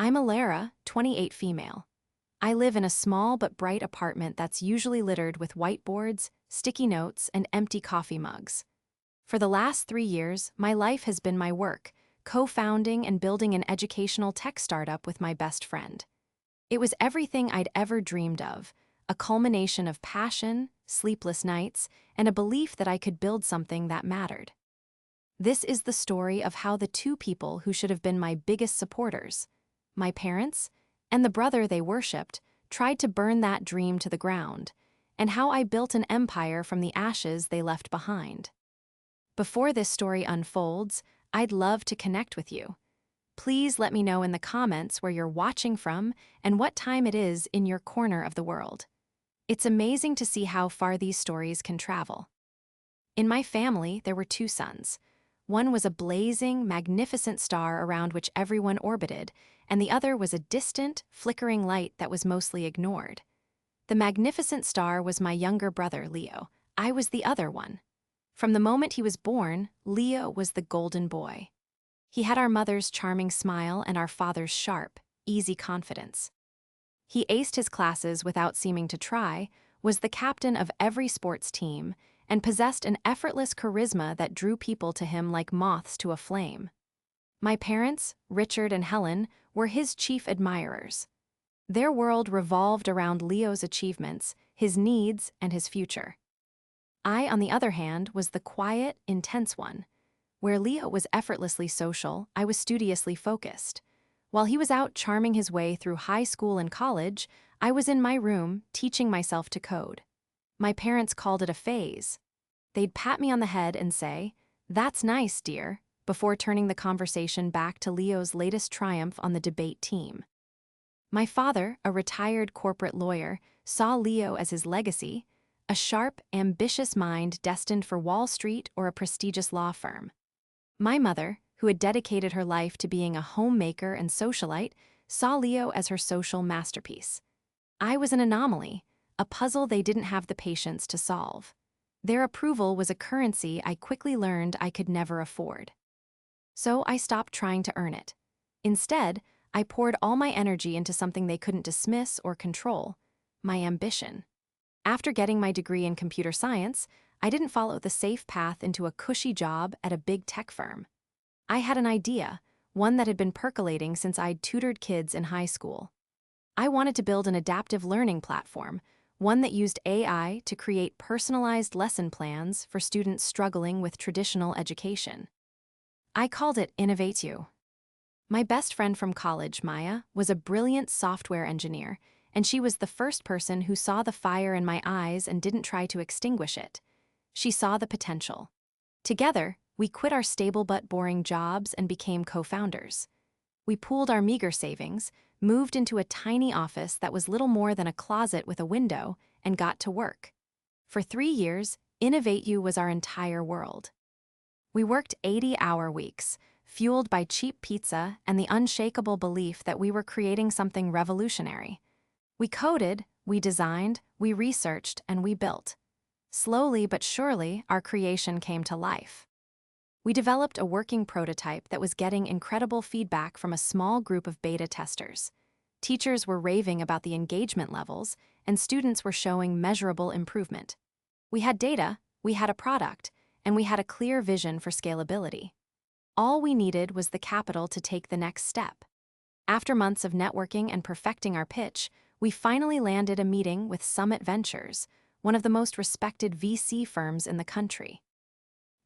I'm Alara, 28 female. I live in a small but bright apartment that's usually littered with whiteboards, sticky notes, and empty coffee mugs. For the last 3 years, my life has been my work, co-founding and building an educational tech startup with my best friend. It was everything I'd ever dreamed of, a culmination of passion, sleepless nights, and a belief that I could build something that mattered. This is the story of how the two people who should have been my biggest supporters, my parents, and the brother they worshipped, tried to burn that dream to the ground, and how I built an empire from the ashes they left behind. Before this story unfolds, I'd love to connect with you. Please let me know in the comments where you're watching from and what time it is in your corner of the world. It's amazing to see how far these stories can travel. In my family, there were two sons. One was a blazing, magnificent star around which everyone orbited, and the other was a distant, flickering light that was mostly ignored. The magnificent star was my younger brother, Leo. I was the other one. From the moment he was born, Leo was the golden boy. He had our mother's charming smile and our father's sharp, easy confidence. He aced his classes without seeming to try, was the captain of every sports team, and possessed an effortless charisma that drew people to him like moths to a flame. My parents, Richard and Helen, were his chief admirers. Their world revolved around Leo's achievements, his needs, and his future. I, on the other hand, was the quiet, intense one. Where Leo was effortlessly social, I was studiously focused. While he was out charming his way through high school and college, I was in my room, teaching myself to code. My parents called it a phase. They'd pat me on the head and say, "That's nice, dear," before turning the conversation back to Leo's latest triumph on the debate team. My father, a retired corporate lawyer, saw Leo as his legacy, a sharp, ambitious mind destined for Wall Street or a prestigious law firm. My mother, who had dedicated her life to being a homemaker and socialite, saw Leo as her social masterpiece. I was an anomaly, a puzzle they didn't have the patience to solve. Their approval was a currency I quickly learned I could never afford. So I stopped trying to earn it. Instead, I poured all my energy into something they couldn't dismiss or control: my ambition. After getting my degree in computer science, I didn't follow the safe path into a cushy job at a big tech firm. I had an idea, one that had been percolating since I'd tutored kids in high school. I wanted to build an adaptive learning platform, one that used AI to create personalized lesson plans for students struggling with traditional education. I called it Innovate You. My best friend from college, Maya, was a brilliant software engineer, and she was the first person who saw the fire in my eyes and didn't try to extinguish it. She saw the potential. Together, we quit our stable but boring jobs and became co-founders. We pooled our meager savings, moved into a tiny office that was little more than a closet with a window, and got to work. For 3 years, Innovate You was our entire world. We worked 80-hour weeks, fueled by cheap pizza and the unshakable belief that we were creating something revolutionary. We coded, we designed, we researched, and we built. Slowly but surely, our creation came to life. We developed a working prototype that was getting incredible feedback from a small group of beta testers. Teachers were raving about the engagement levels, and students were showing measurable improvement. We had data, we had a product, and we had a clear vision for scalability. All we needed was the capital to take the next step. After months of networking and perfecting our pitch, we finally landed a meeting with Summit Ventures, one of the most respected VC firms in the country.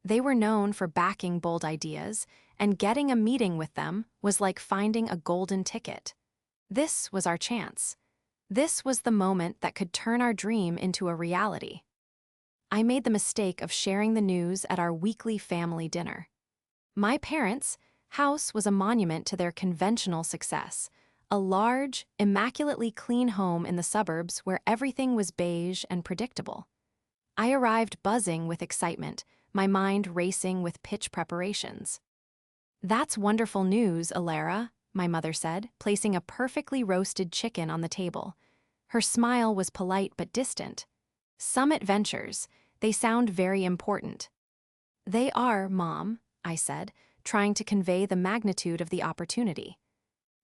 They were known for backing bold ideas, and getting a meeting with them was like finding a golden ticket. This was our chance. This was the moment that could turn our dream into a reality. I made the mistake of sharing the news at our weekly family dinner. My parents' house was a monument to their conventional success, a large, immaculately clean home in the suburbs where everything was beige and predictable. I arrived buzzing with excitement, my mind racing with pitch preparations. "That's wonderful news, Alara," my mother said, placing a perfectly roasted chicken on the table. Her smile was polite but distant. "Summit Ventures, they sound very important." "They are, Mom," I said, trying to convey the magnitude of the opportunity.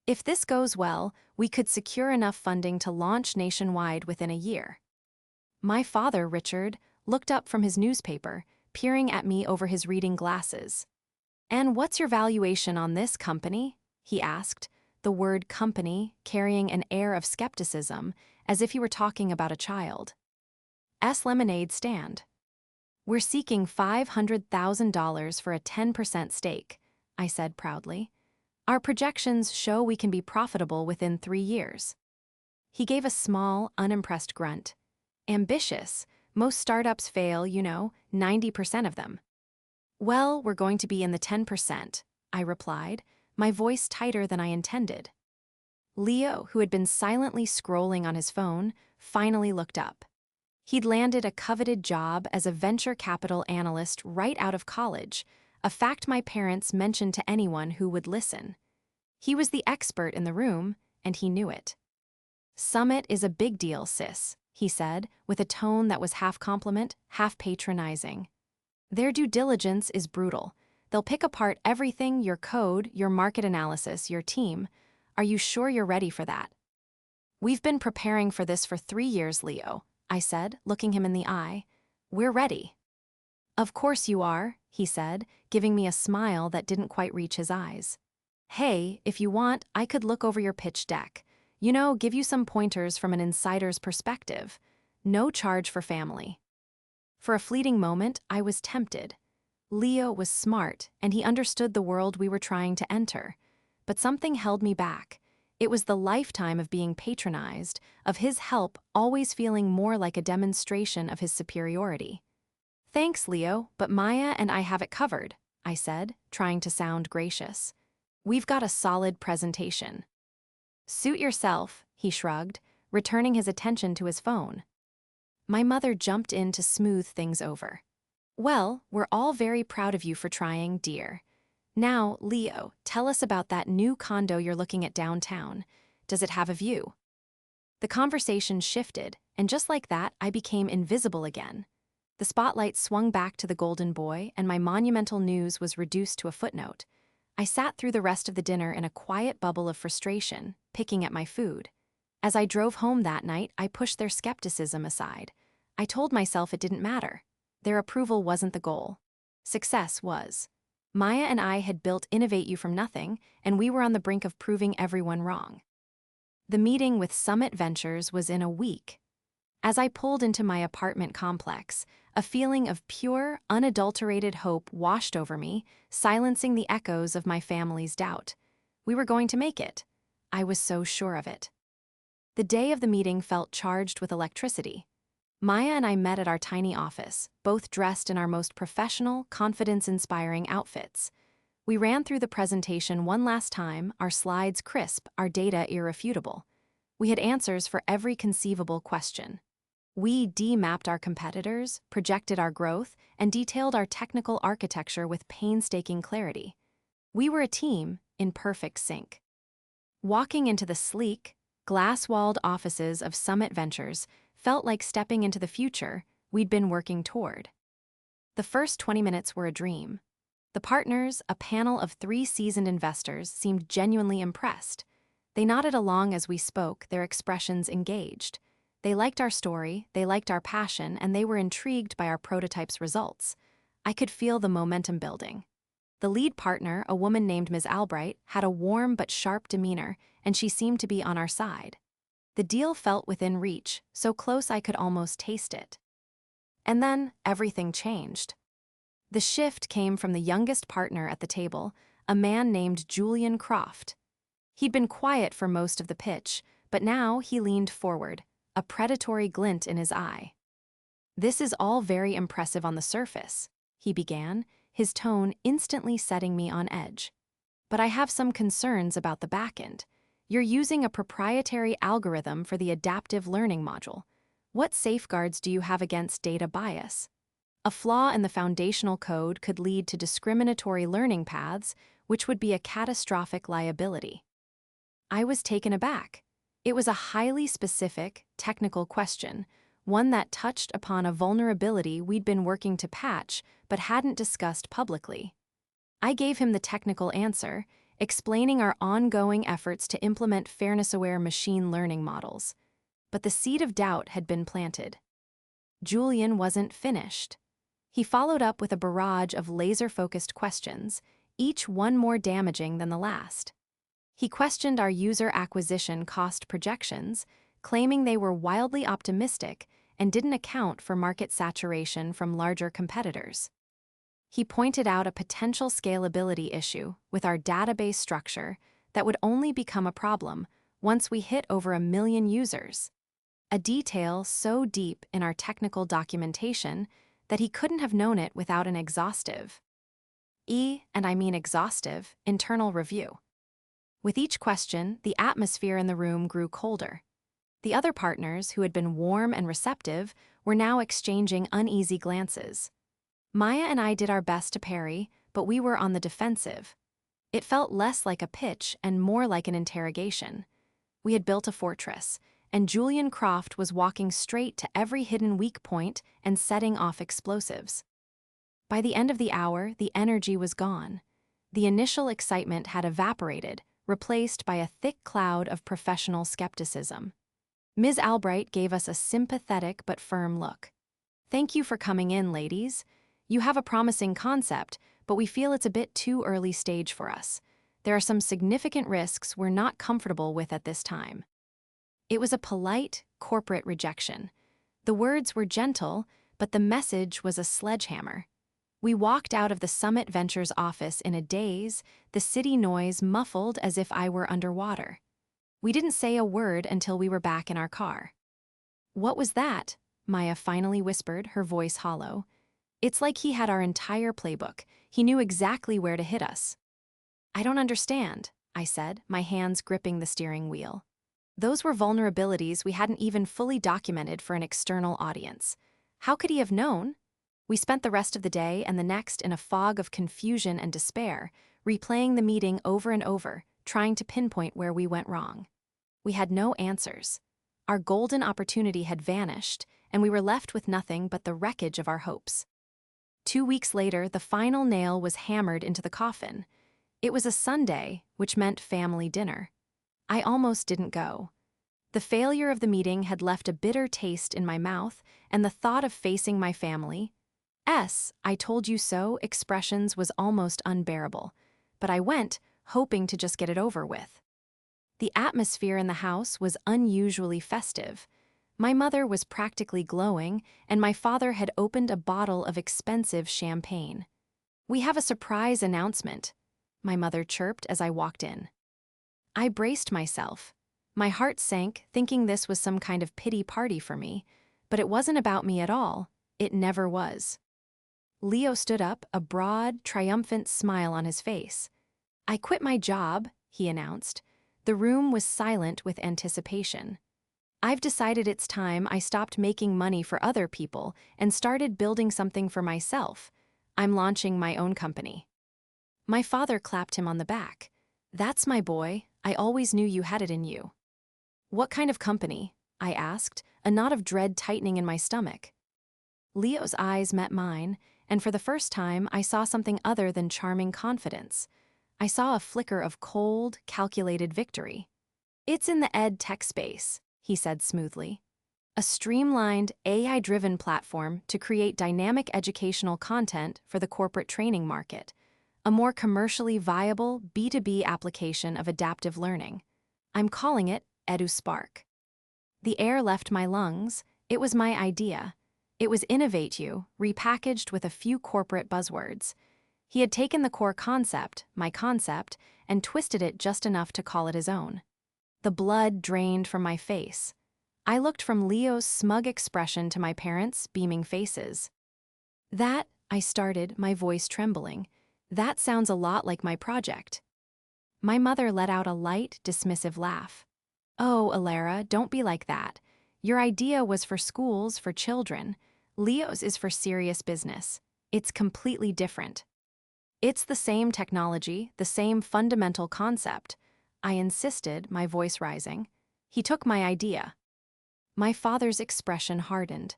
If this goes well, we could secure enough funding to launch nationwide within a year. My father, Richard, looked up from his newspaper, peering at me over his reading glasses. "And what's your valuation on this company?" he asked, the word company carrying an air of skepticism, as if he were talking about a child. Lemonade stand. "We're seeking $500,000 for a 10% stake," I said proudly. "Our projections show we can be profitable within 3 years." He gave a small, unimpressed grunt. "Ambitious. Most startups fail, 90% of them." "Well, we're going to be in the 10%, I replied, my voice tighter than I intended. Leo, who had been silently scrolling on his phone, finally looked up. He'd landed a coveted job as a venture capital analyst right out of college, a fact my parents mentioned to anyone who would listen. He was the expert in the room, and he knew it. "Summit is a big deal, sis," he said, with a tone that was half compliment, half patronizing. "Their due diligence is brutal. They'll pick apart everything, your code, your market analysis, your team. Are you sure you're ready for that?" "We've been preparing for this for 3 years, Leo," I said, looking him in the eye. "We're ready." "Of course you are," he said, giving me a smile that didn't quite reach his eyes. "Hey, if you want, I could look over your pitch deck. Give you some pointers from an insider's perspective. No charge for family." For a fleeting moment, I was tempted. Leo was smart, and he understood the world we were trying to enter. But something held me back. It was the lifetime of being patronized, of his help always feeling more like a demonstration of his superiority. "Thanks, Leo, but Maya and I have it covered," I said, trying to sound gracious. "We've got a solid presentation." "Suit yourself," he shrugged, returning his attention to his phone. My mother jumped in to smooth things over. "Well, we're all very proud of you for trying, dear. Now, Leo, tell us about that new condo you're looking at downtown. Does it have a view?" The conversation shifted, and just like that, I became invisible again. The spotlight swung back to the golden boy, and my monumental news was reduced to a footnote. I sat through the rest of the dinner in a quiet bubble of frustration, picking at my food. As I drove home that night, I pushed their skepticism aside. I told myself it didn't matter. Their approval wasn't the goal. Success was. Maya and I had built Innovate You from nothing, and we were on the brink of proving everyone wrong. The meeting with Summit Ventures was in a week. As I pulled into my apartment complex, a feeling of pure, unadulterated hope washed over me, silencing the echoes of my family's doubt. We were going to make it. I was so sure of it. The day of the meeting felt charged with electricity. Maya and I met at our tiny office, both dressed in our most professional, confidence-inspiring outfits. We ran through the presentation one last time, our slides crisp, our data irrefutable. We had answers for every conceivable question. We de-mapped our competitors, projected our growth, and detailed our technical architecture with painstaking clarity. We were a team in perfect sync. Walking into the sleek, glass-walled offices of Summit Ventures felt like stepping into the future we'd been working toward. The first 20 minutes were a dream. The partners, a panel of 3 seasoned investors, seemed genuinely impressed. They nodded along as we spoke, their expressions engaged. They liked our story, they liked our passion, and they were intrigued by our prototype's results. I could feel the momentum building. The lead partner, a woman named Ms. Albright, had a warm but sharp demeanor, and she seemed to be on our side. The deal felt within reach, so close I could almost taste it. And then, everything changed. The shift came from the youngest partner at the table, a man named Julian Croft. He'd been quiet for most of the pitch, but now he leaned forward, a predatory glint in his eye. "This is all very impressive on the surface," he began, his tone instantly setting me on edge. "But I have some concerns about the back end. You're using a proprietary algorithm for the adaptive learning module. What safeguards do you have against data bias? A flaw in the foundational code could lead to discriminatory learning paths, which would be a catastrophic liability." I was taken aback. It was a highly specific, technical question, one that touched upon a vulnerability we'd been working to patch but hadn't discussed publicly. I gave him the technical answer, explaining our ongoing efforts to implement fairness-aware machine learning models. But the seed of doubt had been planted. Julian wasn't finished. He followed up with a barrage of laser-focused questions, each one more damaging than the last. He questioned our user acquisition cost projections, claiming they were wildly optimistic and didn't account for market saturation from larger competitors. He pointed out a potential scalability issue with our database structure that would only become a problem once we hit over 1 million users, a detail so deep in our technical documentation that he couldn't have known it without an exhaustive, and I mean exhaustive, internal review. With each question, the atmosphere in the room grew colder. The other partners, who had been warm and receptive, were now exchanging uneasy glances. Maya and I did our best to parry, but we were on the defensive. It felt less like a pitch and more like an interrogation. We had built a fortress, and Julian Croft was walking straight to every hidden weak point and setting off explosives. By the end of the hour, the energy was gone. The initial excitement had evaporated, replaced by a thick cloud of professional skepticism. Ms. Albright gave us a sympathetic but firm look. "Thank you for coming in, ladies. You have a promising concept, but we feel it's a bit too early stage for us. There are some significant risks we're not comfortable with at this time." It was a polite, corporate rejection. The words were gentle, but the message was a sledgehammer. We walked out of the Summit Ventures office in a daze, the city noise muffled as if I were underwater. We didn't say a word until we were back in our car. "What was that?" Maya finally whispered, her voice hollow. It's like he had our entire playbook. He knew exactly where to hit us. "I don't understand," I said, my hands gripping the steering wheel. Those were vulnerabilities we hadn't even fully documented for an external audience. How could he have known? We spent the rest of the day and the next in a fog of confusion and despair, replaying the meeting over and over, trying to pinpoint where we went wrong. We had no answers. Our golden opportunity had vanished, and we were left with nothing but the wreckage of our hopes. 2 weeks later, the final nail was hammered into the coffin. It was a Sunday, which meant family dinner. I almost didn't go. The failure of the meeting had left a bitter taste in my mouth, and the thought of facing my family, "I told you so" expressions was almost unbearable. But I went, hoping to just get it over with. The atmosphere in the house was unusually festive. My mother was practically glowing, and my father had opened a bottle of expensive champagne. "We have a surprise announcement," my mother chirped as I walked in. I braced myself. My heart sank, thinking this was some kind of pity party for me, but it wasn't about me at all. It never was. Leo stood up, a broad, triumphant smile on his face. "I quit my job," he announced. The room was silent with anticipation. "I've decided it's time I stopped making money for other people and started building something for myself. I'm launching my own company." My father clapped him on the back. "That's my boy. I always knew you had it in you." "What kind of company?" I asked, a knot of dread tightening in my stomach. Leo's eyes met mine, and for the first time I saw something other than charming confidence. I saw a flicker of cold, calculated victory. "It's in the ed tech space," he said smoothly. "A streamlined, AI-driven platform to create dynamic educational content for the corporate training market. A more commercially viable B2B application of adaptive learning. I'm calling it EduSpark." The air left my lungs. It was my idea. It was Innovate You, repackaged with a few corporate buzzwords. He had taken the core concept, my concept, and twisted it just enough to call it his own. The blood drained from my face. I looked from Leo's smug expression to my parents' beaming faces. I started, my voice trembling. "That sounds a lot like my project." My mother let out a light, dismissive laugh. "Oh, Alara, don't be like that. Your idea was for schools, for children. Leo's is for serious business. It's completely different." "It's the same technology, the same fundamental concept," I insisted, my voice rising. He took my idea. My father's expression hardened.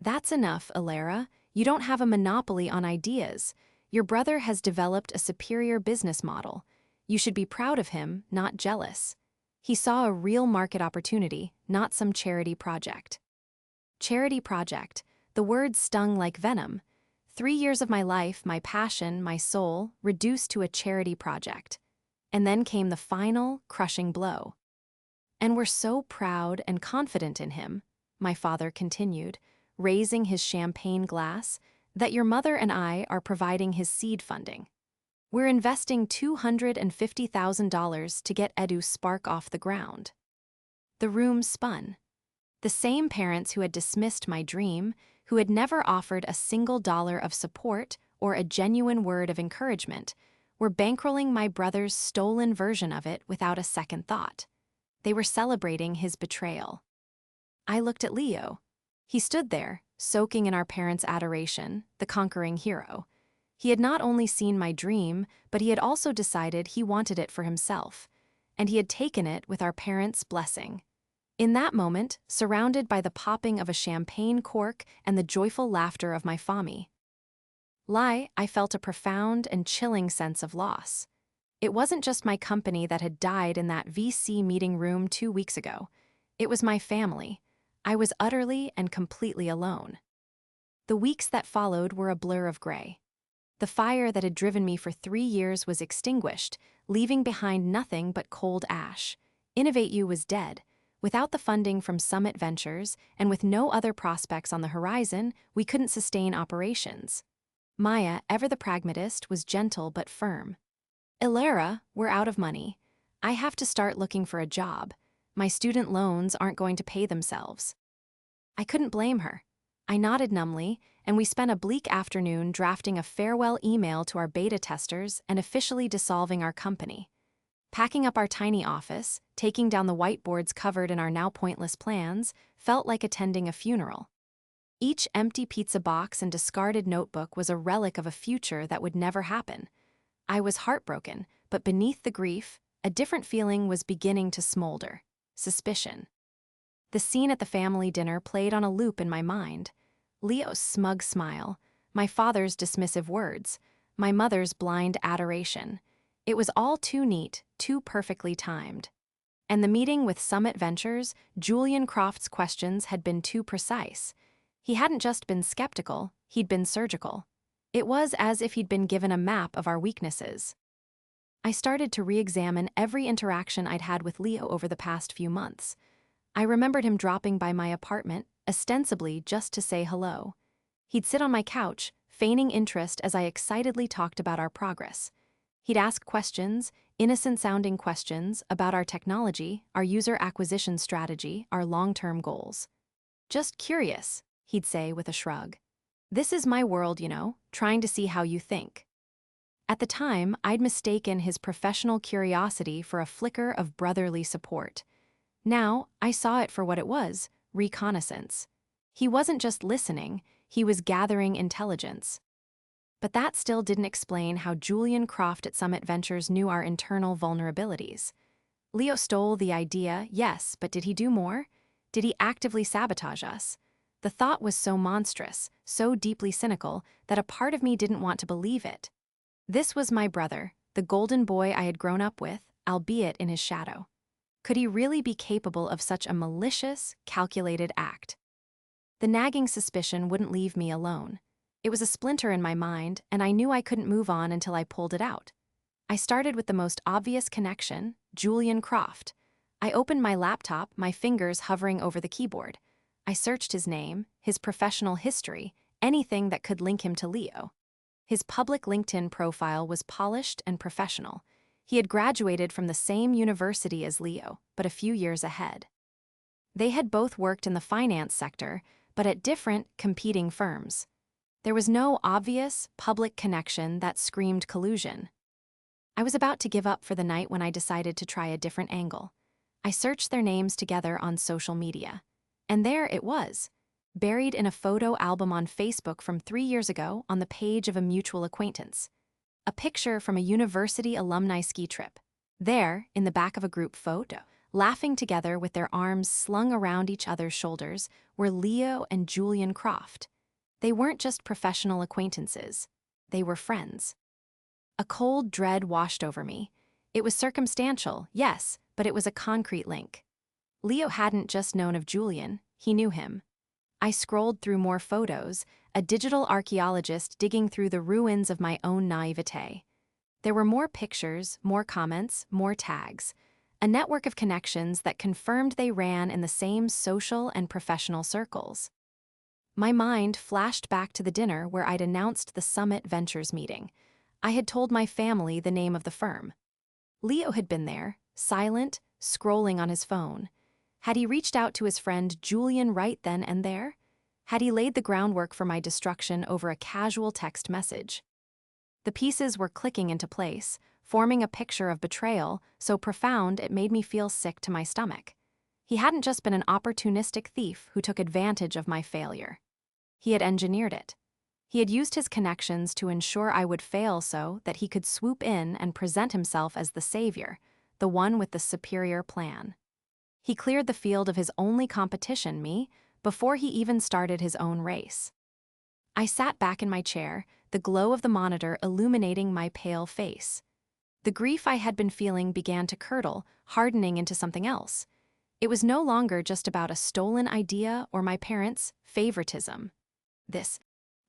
"That's enough, Alara. You don't have a monopoly on ideas. Your brother has developed a superior business model. You should be proud of him, not jealous. He saw a real market opportunity, not some charity project. Charity project. The word stung like venom. 3 years of my life, my passion, my soul, reduced to a charity project. And then came the final, crushing blow. And we're so proud and confident in him, my father continued, raising his champagne glass, that your mother and I are providing his seed funding. We're investing $250,000 to get Edu's spark off the ground. The room spun. The same parents who had dismissed my dream, who had never offered a single dollar of support or a genuine word of encouragement, were bankrolling my brother's stolen version of it without a second thought. They were celebrating his betrayal. I looked at Leo. He stood there, soaking in our parents' adoration, the conquering hero. He had not only seen my dream, but he had also decided he wanted it for himself, and he had taken it with our parents' blessing. In that moment, surrounded by the popping of a champagne cork and the joyful laughter of my famille, I felt a profound and chilling sense of loss. It wasn't just my company that had died in that VC meeting room 2 weeks ago. It was my family. I was utterly and completely alone. The weeks that followed were a blur of gray. The fire that had driven me for 3 years was extinguished, leaving behind nothing but cold ash. Innovate U was dead. Without the funding from Summit Ventures, and with no other prospects on the horizon, we couldn't sustain operations. Maya, ever the pragmatist, was gentle but firm. Ilera, we're out of money. I have to start looking for a job. My student loans aren't going to pay themselves. I couldn't blame her. I nodded numbly, and we spent a bleak afternoon drafting a farewell email to our beta testers and officially dissolving our company. Packing up our tiny office, taking down the whiteboards covered in our now pointless plans, felt like attending a funeral. Each empty pizza box and discarded notebook was a relic of a future that would never happen. I was heartbroken, but beneath the grief, a different feeling was beginning to smolder: suspicion. The scene at the family dinner played on a loop in my mind. Leo's smug smile, my father's dismissive words, my mother's blind adoration. It was all too neat, too perfectly timed. And the meeting with Summit Ventures, Julian Croft's questions had been too precise. He hadn't just been skeptical, he'd been surgical. It was as if he'd been given a map of our weaknesses. I started to re-examine every interaction I'd had with Leo over the past few months. I remembered him dropping by my apartment, ostensibly just to say hello. He'd sit on my couch, feigning interest as I excitedly talked about our progress. He'd ask questions, innocent-sounding questions, about our technology, our user acquisition strategy, our long-term goals. "Just curious," he'd say with a shrug. "This is my world, trying to see how you think." At the time, I'd mistaken his professional curiosity for a flicker of brotherly support. Now, I saw it for what it was: reconnaissance. He wasn't just listening, he was gathering intelligence. But that still didn't explain how Julian Croft at Summit Ventures knew our internal vulnerabilities. Leo stole the idea, yes, but did he do more? Did he actively sabotage us? The thought was so monstrous, so deeply cynical, that a part of me didn't want to believe it. This was my brother, the golden boy I had grown up with, albeit in his shadow. Could he really be capable of such a malicious, calculated act? The nagging suspicion wouldn't leave me alone. It was a splinter in my mind, and I knew I couldn't move on until I pulled it out. I started with the most obvious connection: Julian Croft. I opened my laptop, my fingers hovering over the keyboard. I searched his name, his professional history, anything that could link him to Leo. His public LinkedIn profile was polished and professional. He had graduated from the same university as Leo, but a few years ahead. They had both worked in the finance sector, but at different, competing firms. There was no obvious, public connection that screamed collusion. I was about to give up for the night when I decided to try a different angle. I searched their names together on social media. And there it was, buried in a photo album on Facebook from 3 years ago on the page of a mutual acquaintance. A picture from a university alumni ski trip. There, in the back of a group photo, laughing together with their arms slung around each other's shoulders, were Leo and Julian Croft. They weren't just professional acquaintances. They were friends. A cold dread washed over me. It was circumstantial, yes, but it was a concrete link. Leo hadn't just known of Julian, he knew him. I scrolled through more photos, a digital archaeologist digging through the ruins of my own naivete. There were more pictures, more comments, more tags. A network of connections that confirmed they ran in the same social and professional circles. My mind flashed back to the dinner where I'd announced the Summit Ventures meeting. I had told my family the name of the firm. Leo had been there, silent, scrolling on his phone. Had he reached out to his friend Julian right then and there? Had he laid the groundwork for my destruction over a casual text message? The pieces were clicking into place, forming a picture of betrayal so profound it made me feel sick to my stomach. He hadn't just been an opportunistic thief who took advantage of my failure. He had engineered it. He had used his connections to ensure I would fail so that he could swoop in and present himself as the savior, the one with the superior plan. He cleared the field of his only competition, me, before he even started his own race. I sat back in my chair, the glow of the monitor illuminating my pale face. The grief I had been feeling began to curdle, hardening into something else. It was no longer just about a stolen idea or my parents' favoritism. This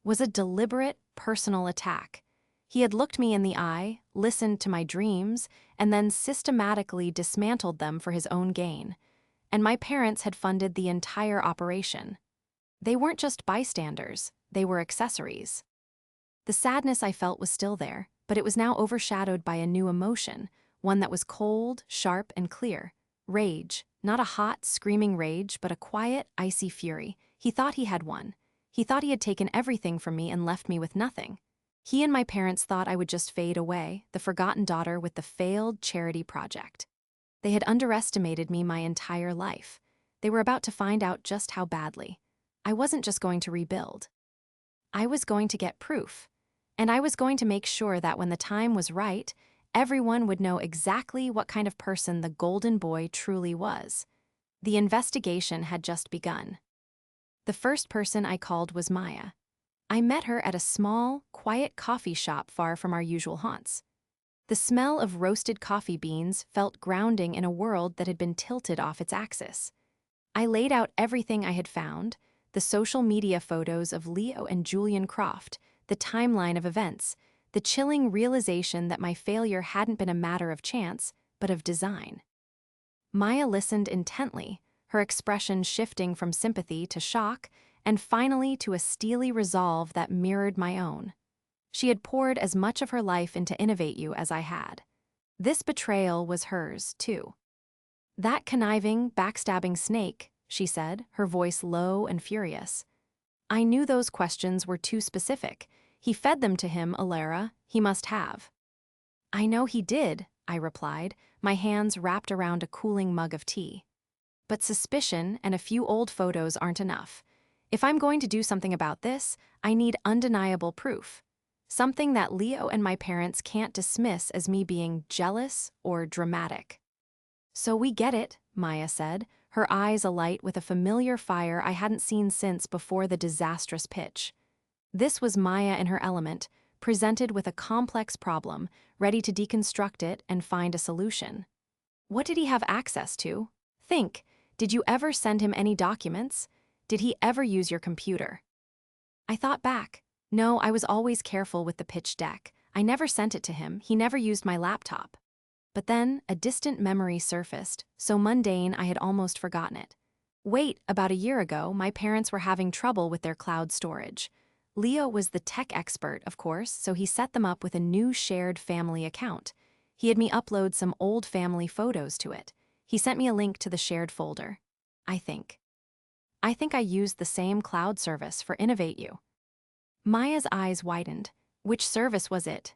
was a deliberate, personal attack. He had looked me in the eye, listened to my dreams, and then systematically dismantled them for his own gain. And my parents had funded the entire operation. They weren't just bystanders, they were accessories. The sadness I felt was still there, but it was now overshadowed by a new emotion, one that was cold, sharp, and clear. Rage, not a hot, screaming rage, but a quiet, icy fury. He thought he had won. He thought he had taken everything from me and left me with nothing. He and my parents thought I would just fade away, the forgotten daughter with the failed charity project. They had underestimated me my entire life. They were about to find out just how badly. I wasn't just going to rebuild. I was going to get proof. And I was going to make sure that when the time was right, everyone would know exactly what kind of person the golden boy truly was. The investigation had just begun. The first person I called was Maya. I met her at a small, quiet coffee shop far from our usual haunts. The smell of roasted coffee beans felt grounding in a world that had been tilted off its axis. I laid out everything I had found, the social media photos of Leo and Julian Croft, the timeline of events, the chilling realization that my failure hadn't been a matter of chance, but of design. Maya listened intently, her expression shifting from sympathy to shock, and finally to a steely resolve that mirrored my own. She had poured as much of her life into Innovate You as I had. This betrayal was hers, too. That conniving, backstabbing snake, she said, her voice low and furious. I knew those questions were too specific. He fed them to him, Alara. He must have. I know he did, I replied, my hands wrapped around a cooling mug of tea. But suspicion and a few old photos aren't enough. If I'm going to do something about this, I need undeniable proof. Something that Leo and my parents can't dismiss as me being jealous or dramatic. So we get it, Maya said, her eyes alight with a familiar fire I hadn't seen since before the disastrous pitch. This was Maya in her element, presented with a complex problem, ready to deconstruct it and find a solution. What did he have access to? Think, did you ever send him any documents? Did he ever use your computer? I thought back. No, I was always careful with the pitch deck. I never sent it to him, he never used my laptop. But then, a distant memory surfaced, so mundane I had almost forgotten it. Wait, about a year ago, my parents were having trouble with their cloud storage. Leo was the tech expert, of course, so he set them up with a new shared family account. He had me upload some old family photos to it. He sent me a link to the shared folder. I think I used the same cloud service for Innovate You. Maya's eyes widened. Which service was it?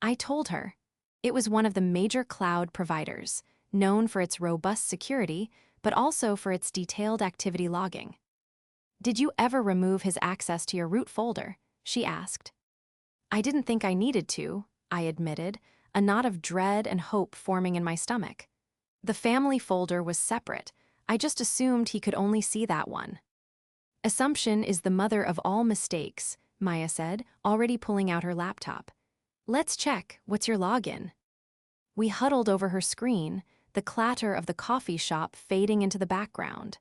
I told her. It was one of the major cloud providers, known for its robust security, but also for its detailed activity logging. Did you ever remove his access to your root folder? She asked. I didn't think I needed to, I admitted, a knot of dread and hope forming in my stomach. The family folder was separate. I just assumed he could only see that one. Assumption is the mother of all mistakes, Maya said, already pulling out her laptop. Let's check. What's your login? We huddled over her screen, the clatter of the coffee shop fading into the background.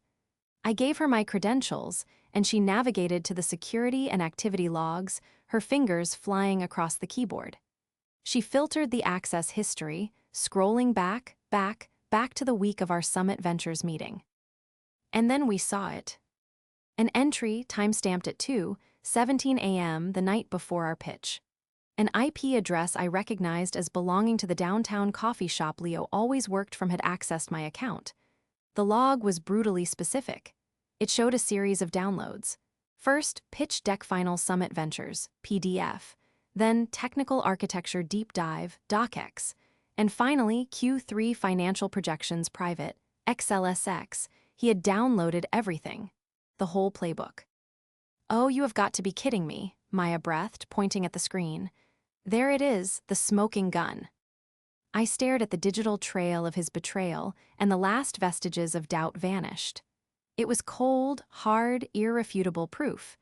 I gave her my credentials, and she navigated to the security and activity logs, her fingers flying across the keyboard. She filtered the access history, scrolling back to the week of our Summit Ventures meeting. And then we saw it. An entry timestamped at 2:17 a.m. the night before our pitch. An IP address I recognized as belonging to the downtown coffee shop Leo always worked from had accessed my account. The log was brutally specific. It showed a series of downloads. First, Pitch Deck Final Summit Ventures, PDF. Then, Technical Architecture Deep Dive, DocX. And finally, Q3 Financial Projections Private, XLSX. He had downloaded everything. The whole playbook. "Oh, you have got to be kidding me," Maya breathed, pointing at the screen. "There it is, the smoking gun." I stared at the digital trail of his betrayal, and the last vestiges of doubt vanished. It was cold, hard, irrefutable proof.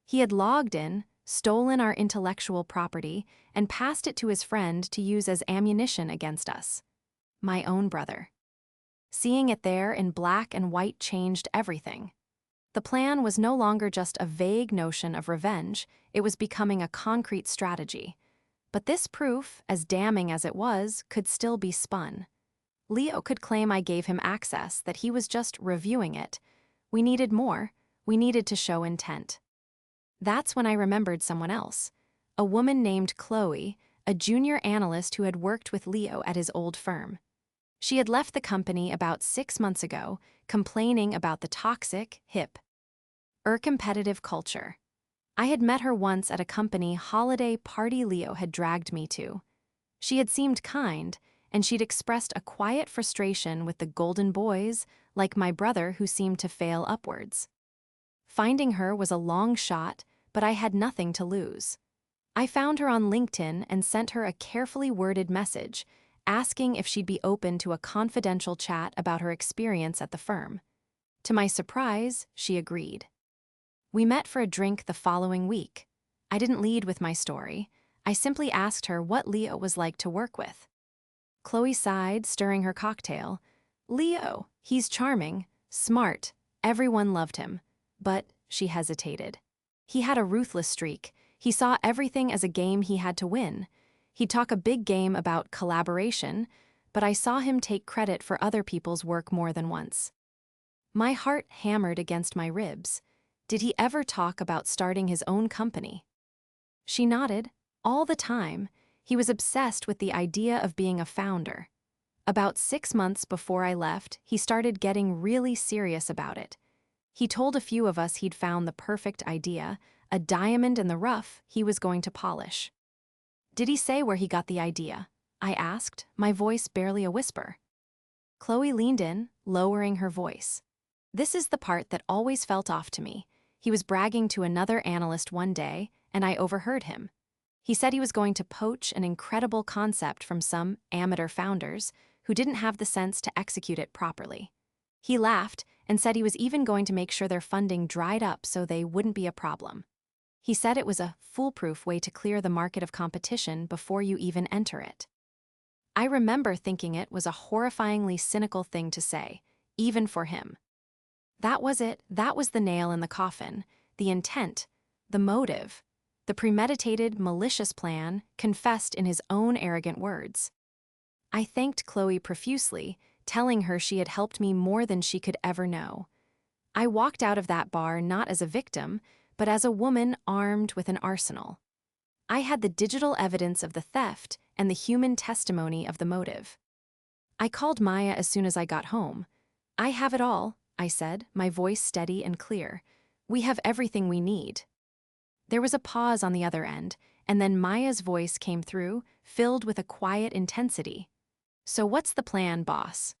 He had logged in, stolen our intellectual property, and passed it to his friend to use as ammunition against us. My own brother. Seeing it there in black and white changed everything. The plan was no longer just a vague notion of revenge, it was becoming a concrete strategy. But this proof, as damning as it was, could still be spun. Leo could claim I gave him access, that he was just reviewing it. We needed more. We needed to show intent. That's when I remembered someone else. A woman named Chloe, a junior analyst who had worked with Leo at his old firm. She had left the company about 6 months ago, complaining about the toxic, hip, competitive culture. I had met her once at a company holiday party Leo had dragged me to. She had seemed kind, and she'd expressed a quiet frustration with the golden boys, like my brother who seemed to fail upwards. Finding her was a long shot, but I had nothing to lose. I found her on LinkedIn and sent her a carefully worded message, asking if she'd be open to a confidential chat about her experience at the firm. To my surprise, she agreed. We met for a drink the following week. I didn't lead with my story. I simply asked her what Leo was like to work with. Chloe sighed, stirring her cocktail. "Leo, he's charming, smart, everyone loved him. But," she hesitated. "He had a ruthless streak. He saw everything as a game he had to win. He'd talk a big game about collaboration, but I saw him take credit for other people's work more than once." My heart hammered against my ribs. Did he ever talk about starting his own company? She nodded. All the time, he was obsessed with the idea of being a founder. About 6 months before I left, he started getting really serious about it. He told a few of us he'd found the perfect idea, a diamond in the rough he was going to polish. "Did he say where he got the idea?" I asked, my voice barely a whisper. Chloe leaned in, lowering her voice. "This is the part that always felt off to me. He was bragging to another analyst one day, and I overheard him. He said he was going to poach an incredible concept from some amateur founders who didn't have the sense to execute it properly. He laughed and said he was even going to make sure their funding dried up so they wouldn't be a problem. He said it was a foolproof way to clear the market of competition before you even enter it." I remember thinking it was a horrifyingly cynical thing to say, even for him. That was it. That was the nail in the coffin, the intent, the motive, the premeditated, malicious plan confessed in his own arrogant words. I thanked Chloe profusely, telling her she had helped me more than she could ever know. I walked out of that bar not as a victim, but as a woman armed with an arsenal. I had the digital evidence of the theft and the human testimony of the motive. I called Maya as soon as I got home. "I have it all," I said, my voice steady and clear. "We have everything we need." There was a pause on the other end, and then Maya's voice came through, filled with a quiet intensity. "So what's the plan, boss?"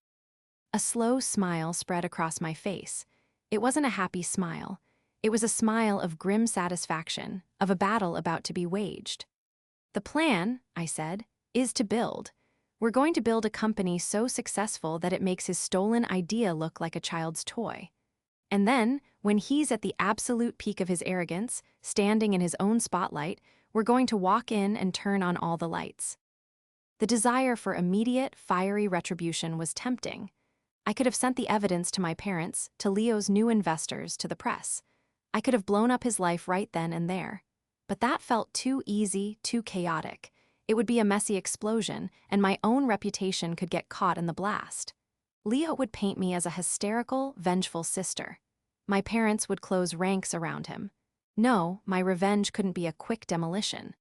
A slow smile spread across my face. It wasn't a happy smile. It was a smile of grim satisfaction, of a battle about to be waged. "The plan," I said, "is to build. We're going to build a company so successful that it makes his stolen idea look like a child's toy. And then, when he's at the absolute peak of his arrogance, standing in his own spotlight, we're going to walk in and turn on all the lights." The desire for immediate, fiery retribution was tempting. I could have sent the evidence to my parents, to Leo's new investors, to the press. I could have blown up his life right then and there. But that felt too easy, too chaotic. It would be a messy explosion, and my own reputation could get caught in the blast. Leo would paint me as a hysterical, vengeful sister. My parents would close ranks around him. No, my revenge couldn't be a quick demolition.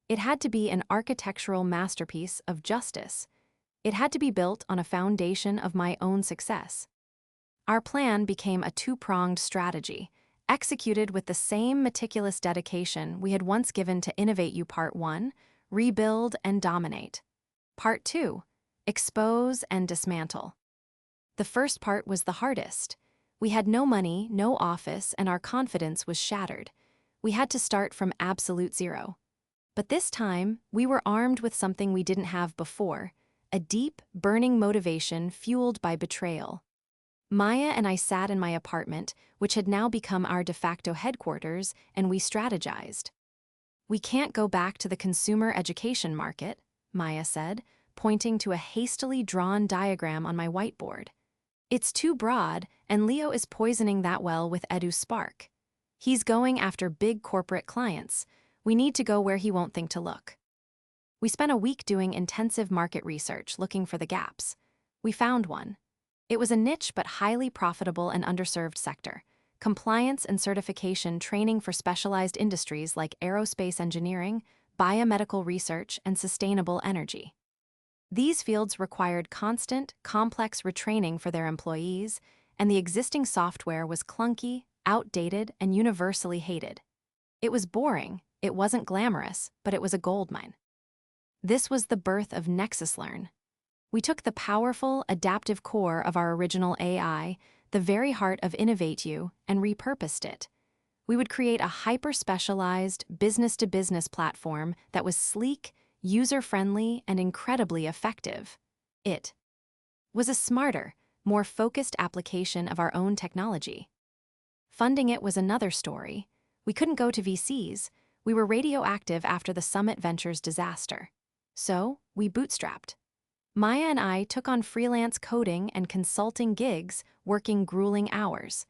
It had to be an architectural masterpiece of justice. It had to be built on a foundation of my own success. Our plan became a two-pronged strategy, executed with the same meticulous dedication we had once given to Innovate You Part 1, Rebuild and Dominate. Part 2, Expose and Dismantle. The first part was the hardest. We had no money, no office, and our confidence was shattered. We had to start from absolute zero. But this time, we were armed with something we didn't have before, a deep, burning motivation fueled by betrayal. Maya and I sat in my apartment, which had now become our de facto headquarters, and we strategized. "We can't go back to the consumer education market," Maya said, pointing to a hastily drawn diagram on my whiteboard. "It's too broad, and Leo is poisoning that well with EduSpark. He's going after big corporate clients. We need to go where he won't think to look." We spent a week doing intensive market research, looking for the gaps. We found one. It was a niche but highly profitable and underserved sector: compliance and certification training for specialized industries like aerospace engineering, biomedical research, and sustainable energy. These fields required constant, complex retraining for their employees, and the existing software was clunky, outdated, and universally hated. It was boring, it wasn't glamorous, but it was a goldmine. This was the birth of NexusLearn. We took the powerful, adaptive core of our original AI, the very heart of Innovate You, and repurposed it. We would create a hyper-specialized, business-to-business platform that was sleek, user-friendly, and incredibly effective. It was a smarter, more focused application of our own technology. Funding it was another story. We couldn't go to VCs. We were radioactive after the Summit Ventures disaster. So, we bootstrapped. Maya and I took on freelance coding and consulting gigs, working grueling hours.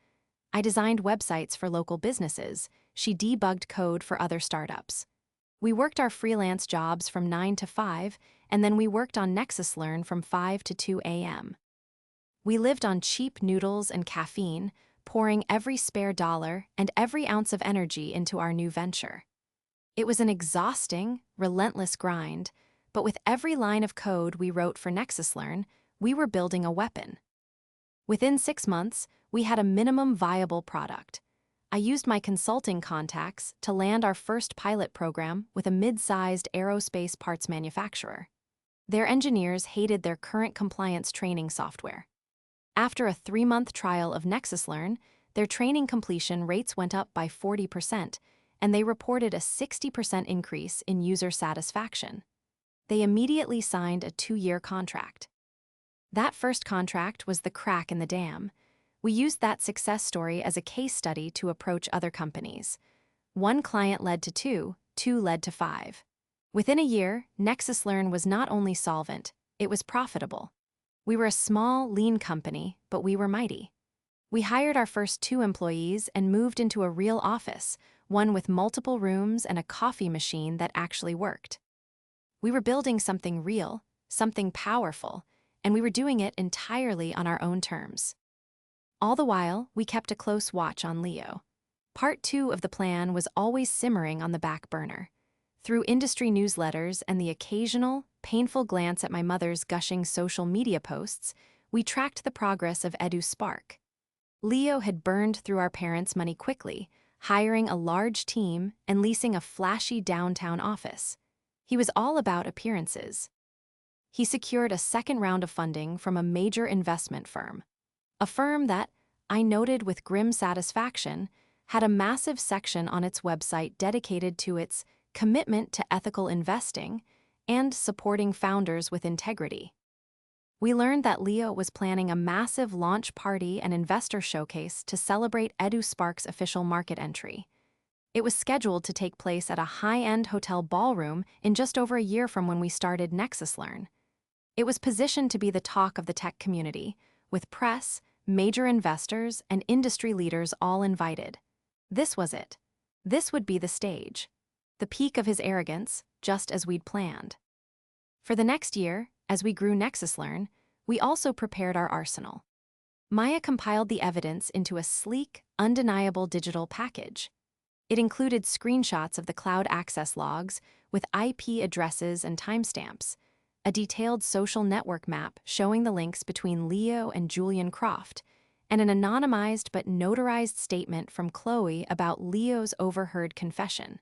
I designed websites for local businesses. She debugged code for other startups. We worked our freelance jobs from 9 to 5, and then we worked on NexusLearn from 5 to 2 a.m. We lived on cheap noodles and caffeine, pouring every spare dollar and every ounce of energy into our new venture. It was an exhausting, relentless grind, but with every line of code we wrote for NexusLearn, we were building a weapon. Within 6 months, we had a minimum viable product. I used my consulting contacts to land our first pilot program with a mid-sized aerospace parts manufacturer. Their engineers hated their current compliance training software. After a 3-month trial of NexusLearn, their training completion rates went up by 40%, and they reported a 60% increase in user satisfaction. They immediately signed a 2-year contract. That first contract was the crack in the dam. We used that success story as a case study to approach other companies. 1 client led to 2, 2 led to 5. Within a year, NexusLearn was not only solvent, it was profitable. We were a small, lean company, but we were mighty. We hired our first 2 employees and moved into a real office, one with multiple rooms and a coffee machine that actually worked. We were building something real, something powerful, and we were doing it entirely on our own terms. All the while, we kept a close watch on Leo. Part 2 of the plan was always simmering on the back burner. Through industry newsletters and the occasional, painful glance at my mother's gushing social media posts, we tracked the progress of EduSpark. Leo had burned through our parents' money quickly, hiring a large team and leasing a flashy downtown office. He was all about appearances. He secured a second round of funding from a major investment firm. A firm that, I noted with grim satisfaction, had a massive section on its website dedicated to its commitment to ethical investing and supporting founders with integrity. We learned that Leo was planning a massive launch party and investor showcase to celebrate EduSpark's official market entry. It was scheduled to take place at a high-end hotel ballroom in just over a year from when we started Nexus Learn. It was positioned to be the talk of the tech community, with press, major investors, and industry leaders all invited. This was it. This would be the stage. The peak of his arrogance, just as we'd planned. For the next year, as we grew Nexus Learn, we also prepared our arsenal. Maya compiled the evidence into a sleek, undeniable digital package. It included screenshots of the cloud access logs with IP addresses and timestamps, a detailed social network map showing the links between Leo and Julian Croft, and an anonymized but notarized statement from Chloe about Leo's overheard confession.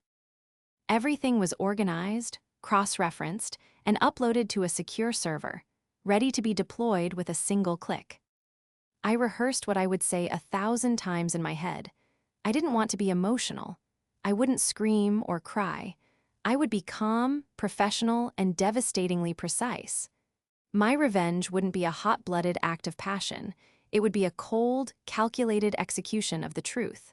Everything was organized, cross-referenced, and uploaded to a secure server, ready to be deployed with a single click. I rehearsed what I would say 1,000 times in my head. I didn't want to be emotional. I wouldn't scream or cry. I would be calm, professional, and devastatingly precise. My revenge wouldn't be a hot-blooded act of passion. It would be a cold, calculated execution of the truth.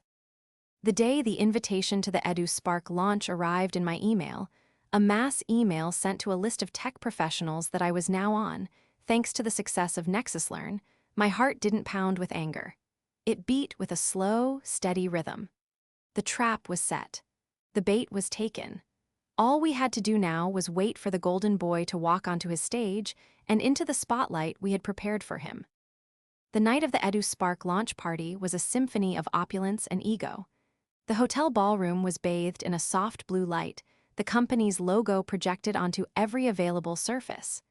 The day the invitation to the EduSpark launch arrived in my email, a mass email sent to a list of tech professionals that I was now on, thanks to the success of Nexus Learn, my heart didn't pound with anger. It beat with a slow, steady rhythm. The trap was set. The bait was taken. All we had to do now was wait for the golden boy to walk onto his stage and into the spotlight we had prepared for him. The night of the EduSpark launch party was a symphony of opulence and ego. The hotel ballroom was bathed in a soft blue light, the company's logo projected onto every available surface.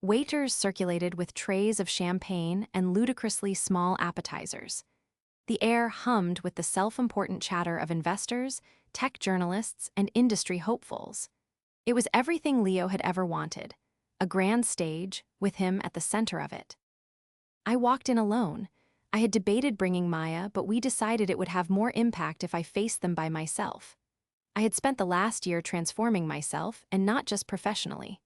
Waiters circulated with trays of champagne and ludicrously small appetizers. The air hummed with the self-important chatter of investors, tech journalists, and industry hopefuls. It was everything Leo had ever wanted, a grand stage with him at the center of it. I walked in alone. I had debated bringing Maya, but we decided it would have more impact if I faced them by myself. I had spent the last year transforming myself, and not just professionally.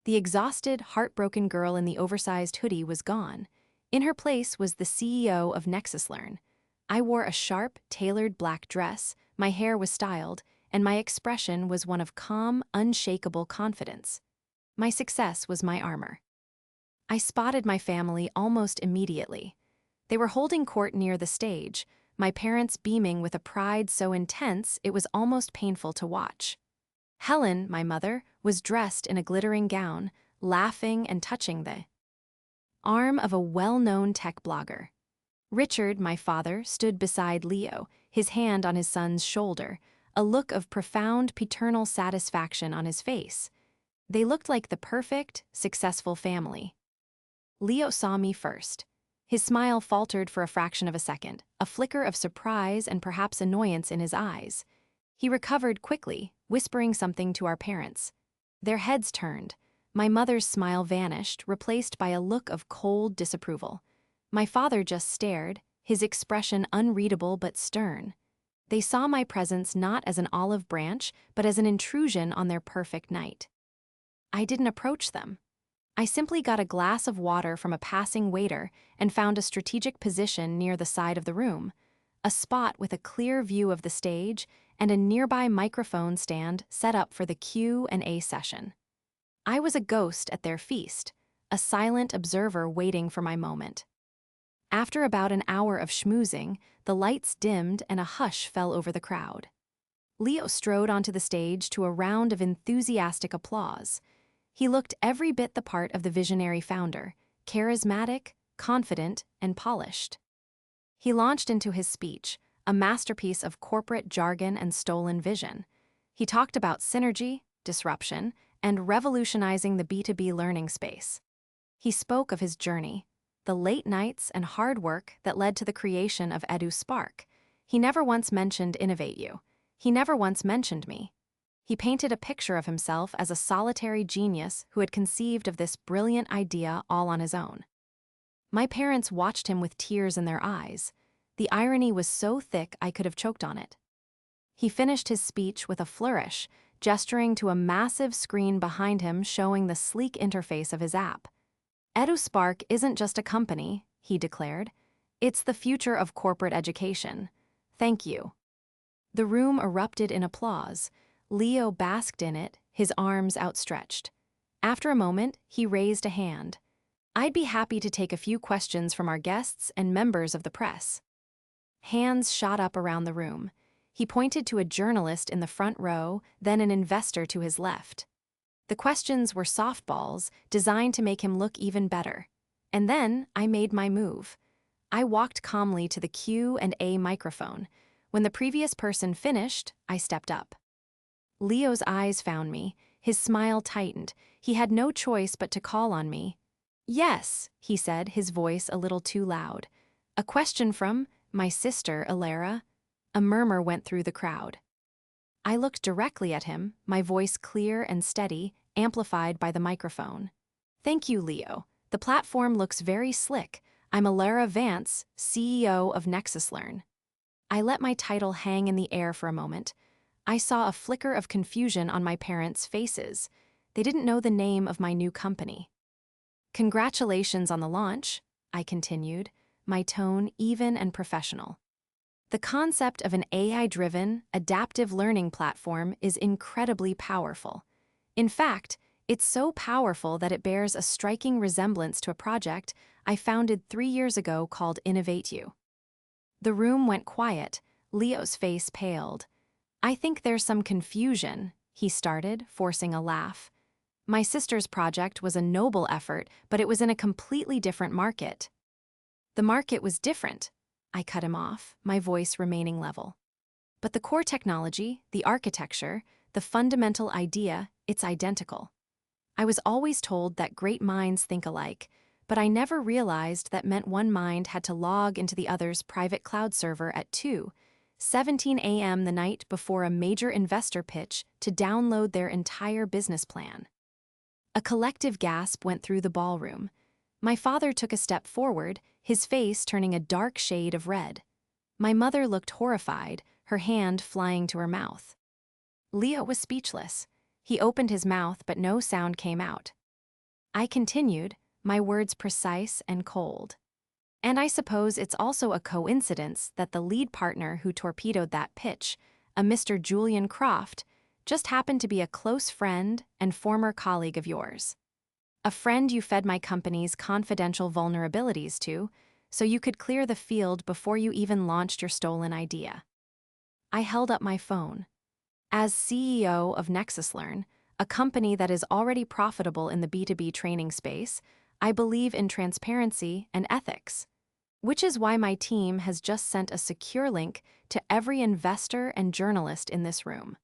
The exhausted, heartbroken girl in the oversized hoodie was gone. In her place was the CEO of Nexus Learn. I wore a sharp, tailored black dress, my hair was styled, and my expression was one of calm, unshakable confidence. My success was my armor. I spotted my family almost immediately. They were holding court near the stage, my parents beaming with a pride so intense it was almost painful to watch. Helen, my mother, was dressed in a glittering gown, laughing and touching the arm of a well-known tech blogger. Richard, my father, stood beside Leo, his hand on his son's shoulder, a look of profound paternal satisfaction on his face. They looked like the perfect, successful family. Leo saw me first. His smile faltered for a fraction of a second, a flicker of surprise and perhaps annoyance in his eyes. He recovered quickly, whispering something to our parents. Their heads turned. My mother's smile vanished, replaced by a look of cold disapproval. My father just stared, his expression unreadable but stern. They saw my presence not as an olive branch, but as an intrusion on their perfect night. I didn't approach them. I simply got a glass of water from a passing waiter and found a strategic position near the side of the room, a spot with a clear view of the stage and a nearby microphone stand set up for the Q&A session. I was a ghost at their feast, a silent observer waiting for my moment. After about an hour of schmoozing, the lights dimmed and a hush fell over the crowd. Leo strode onto the stage to a round of enthusiastic applause. He looked every bit the part of the visionary founder, charismatic, confident, and polished. He launched into his speech, a masterpiece of corporate jargon and stolen vision. He talked about synergy, disruption, and revolutionizing the B2B learning space. He spoke of his journey, the late nights and hard work that led to the creation of EduSpark. He never once mentioned Innovate You. He never once mentioned me. He painted a picture of himself as a solitary genius who had conceived of this brilliant idea all on his own. My parents watched him with tears in their eyes. The irony was so thick I could have choked on it. He finished his speech with a flourish, gesturing to a massive screen behind him showing the sleek interface of his app. EduSpark isn't just a company, he declared. It's the future of corporate education. Thank you. The room erupted in applause. Leo basked in it, his arms outstretched. After a moment, he raised a hand. "I'd be happy to take a few questions from our guests and members of the press." Hands shot up around the room. He pointed to a journalist in the front row, then an investor to his left. The questions were softballs, designed to make him look even better. And then I made my move. I walked calmly to the Q&A microphone. When the previous person finished, I stepped up. Leo's eyes found me. His smile tightened. He had no choice but to call on me. "Yes," he said, his voice a little too loud. "A question from my sister, Alara." A murmur went through the crowd. I looked directly at him, my voice clear and steady, amplified by the microphone. "Thank you, Leo. The platform looks very slick. I'm Alara Vance, CEO of NexusLearn." I let my title hang in the air for a moment. I saw a flicker of confusion on my parents' faces. They didn't know the name of my new company. "Congratulations on the launch," I continued, my tone even and professional. "The concept of an AI-driven, adaptive learning platform is incredibly powerful. In fact, it's so powerful that it bears a striking resemblance to a project I founded 3 years ago called Innovate You." The room went quiet. Leo's face paled. "I think there's some confusion," he started, forcing a laugh. "My sister's project was a noble effort, but it was in a completely different market." "The market was different," I cut him off, my voice remaining level. "But the core technology, the architecture, the fundamental idea, it's identical. I was always told that great minds think alike, but I never realized that meant one mind had to log into the other's private cloud server at 2:17 a.m. the night before a major investor pitch to download their entire business plan." A collective gasp went through the ballroom. My father took a step forward, his face turning a dark shade of red. My mother looked horrified, her hand flying to her mouth. Leo was speechless. He opened his mouth, but no sound came out. I continued, my words precise and cold. "And I suppose it's also a coincidence that the lead partner who torpedoed that pitch, a Mr. Julian Croft, just happened to be a close friend and former colleague of yours. A friend you fed my company's confidential vulnerabilities to, so you could clear the field before you even launched your stolen idea." I held up my phone. As CEO of NexusLearn, a company that is already profitable in the B2B training space, I believe in transparency and ethics. Which is why my team has just sent a secure link to every investor and journalist in this room.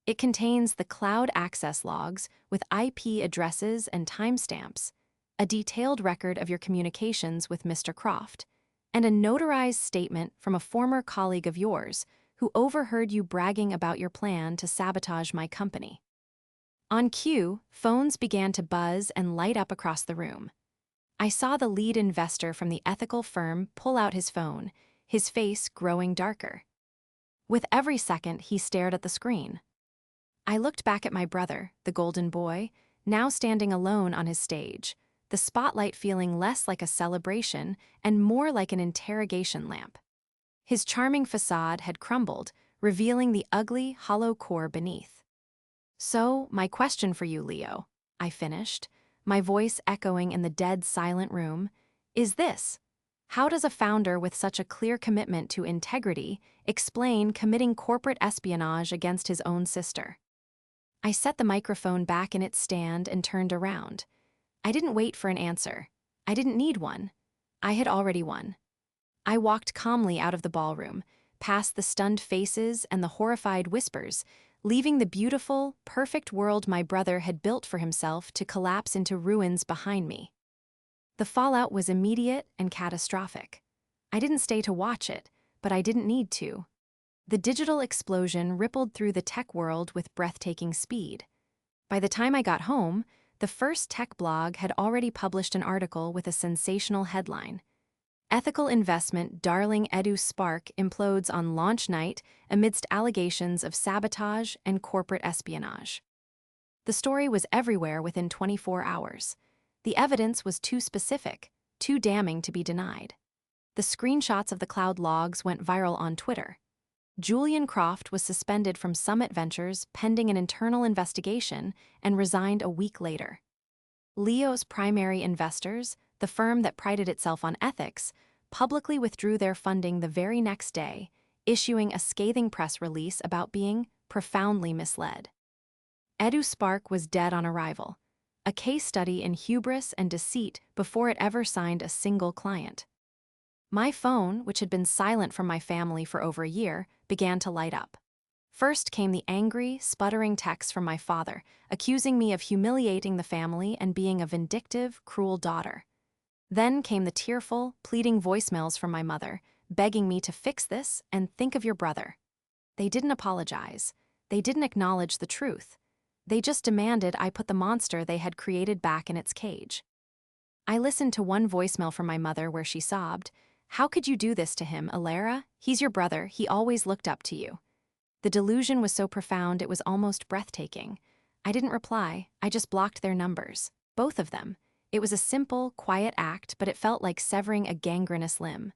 It contains the cloud access logs with IP addresses and timestamps, a detailed record of your communications with Mr. Croft, and a notarized statement from a former colleague of yours who overheard you bragging about your plan to sabotage my company. On cue, phones began to buzz and light up across the room. I saw the lead investor from the ethical firm pull out his phone, his face growing darker. With every second, he stared at the screen. I looked back at my brother, the golden boy, now standing alone on his stage, the spotlight feeling less like a celebration and more like an interrogation lamp. His charming facade had crumbled, revealing the ugly, hollow core beneath. "So, my question for you, Leo," I finished, my voice echoing in the dead silent room, "is this. How does a founder with such a clear commitment to integrity explain committing corporate espionage against his own sister?" I set the microphone back in its stand and turned around. I didn't wait for an answer. I didn't need one. I had already won. I walked calmly out of the ballroom, past the stunned faces and the horrified whispers, leaving the beautiful, perfect world my brother had built for himself to collapse into ruins behind me. The fallout was immediate and catastrophic. I didn't stay to watch it, but I didn't need to. The digital explosion rippled through the tech world with breathtaking speed. By the time I got home, the first tech blog had already published an article with a sensational headline: "Ethical investment darling Edu Spark implodes on launch night amidst allegations of sabotage and corporate espionage." The story was everywhere within 24 hours. The evidence was too specific, too damning to be denied. The screenshots of the cloud logs went viral on Twitter. Julian Croft was suspended from Summit Ventures pending an internal investigation and resigned a week later. Leo's primary investors, the firm that prided itself on ethics, publicly withdrew their funding the very next day, issuing a scathing press release about being profoundly misled. EduSpark was dead on arrival, a case study in hubris and deceit before it ever signed a single client. My phone, which had been silent from my family for over a year, began to light up. First came the angry, sputtering texts from my father, accusing me of humiliating the family and being a vindictive, cruel daughter. Then came the tearful, pleading voicemails from my mother, begging me to fix this and think of your brother. They didn't apologize. They didn't acknowledge the truth. They just demanded I put the monster they had created back in its cage. I listened to one voicemail from my mother where she sobbed, "How could you do this to him, Alara? He's your brother. He always looked up to you." The delusion was so profound it was almost breathtaking. I didn't reply. I just blocked their numbers. Both of them. It was a simple, quiet act, but it felt like severing a gangrenous limb.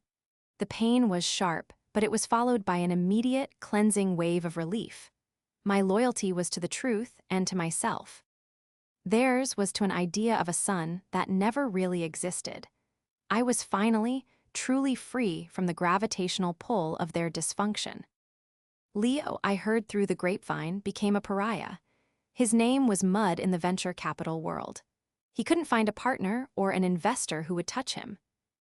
The pain was sharp, but it was followed by an immediate, cleansing wave of relief. My loyalty was to the truth and to myself. Theirs was to an idea of a son that never really existed. I was finally, truly free from the gravitational pull of their dysfunction. Leo, I heard through the grapevine, became a pariah. His name was mud in the venture capital world. He couldn't find a partner or an investor who would touch him.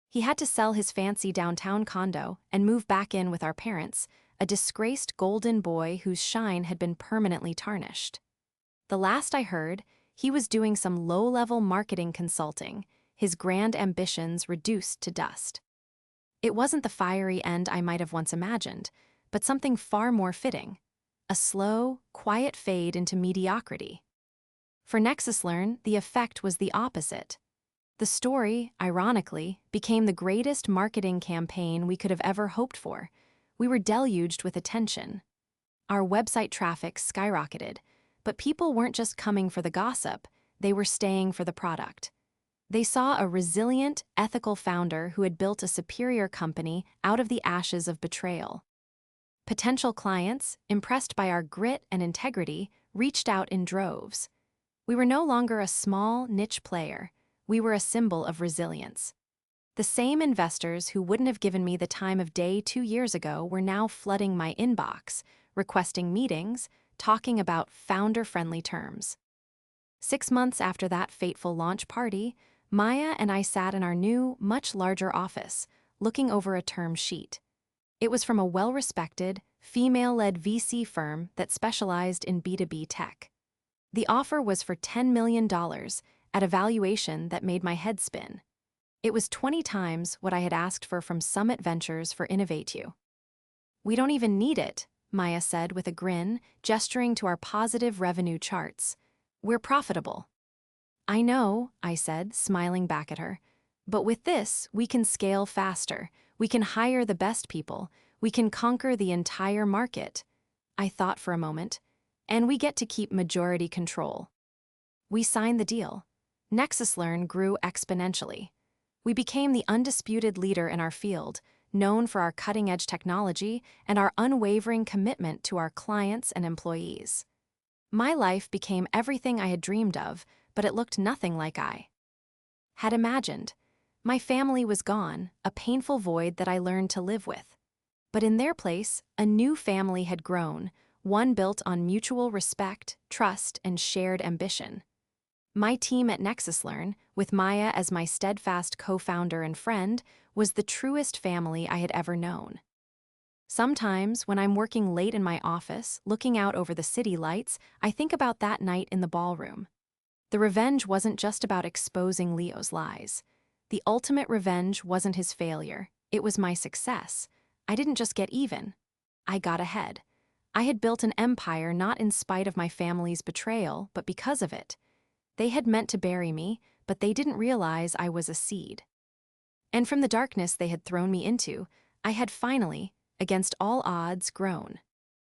He had to sell his fancy downtown condo and move back in with our parents, a disgraced golden boy whose shine had been permanently tarnished. The last I heard, he was doing some low-level marketing consulting, his grand ambitions reduced to dust. It wasn't the fiery end I might have once imagined, but something far more fitting, a slow, quiet fade into mediocrity. For NexusLearn, the effect was the opposite. The story, ironically, became the greatest marketing campaign we could have ever hoped for. We were deluged with attention. Our website traffic skyrocketed, but people weren't just coming for the gossip, they were staying for the product. They saw a resilient, ethical founder who had built a superior company out of the ashes of betrayal. Potential clients, impressed by our grit and integrity, reached out in droves. We were no longer a small, niche player. We were a symbol of resilience. The same investors who wouldn't have given me the time of day 2 years ago were now flooding my inbox, requesting meetings, talking about founder-friendly terms. 6 months after that fateful launch party, Maya and I sat in our new, much larger office, looking over a term sheet. It was from a well-respected, female-led VC firm that specialized in B2B tech. The offer was for $10 million at a valuation that made my head spin. It was 20 times what I had asked for from Summit Ventures for InnovateU. "We don't even need it," Maya said with a grin, gesturing to our positive revenue charts. "We're profitable." "I know," I said, smiling back at her. "But with this, we can scale faster. We can hire the best people. We can conquer the entire market." I thought for a moment. "And we get to keep majority control." We signed the deal. NexusLearn grew exponentially. We became the undisputed leader in our field, known for our cutting-edge technology and our unwavering commitment to our clients and employees. My life became everything I had dreamed of, but it looked nothing like I had imagined. My family was gone, a painful void that I learned to live with. But in their place, a new family had grown, one built on mutual respect, trust, and shared ambition. My team at NexusLearn, with Maya as my steadfast co-founder and friend, was the truest family I had ever known. Sometimes, when I'm working late in my office, looking out over the city lights, I think about that night in the ballroom. The revenge wasn't just about exposing Leo's lies. The ultimate revenge wasn't his failure, it was my success. I didn't just get even. I got ahead. I had built an empire not in spite of my family's betrayal, but because of it. They had meant to bury me, but they didn't realize I was a seed. And from the darkness they had thrown me into, I had finally, against all odds, grown.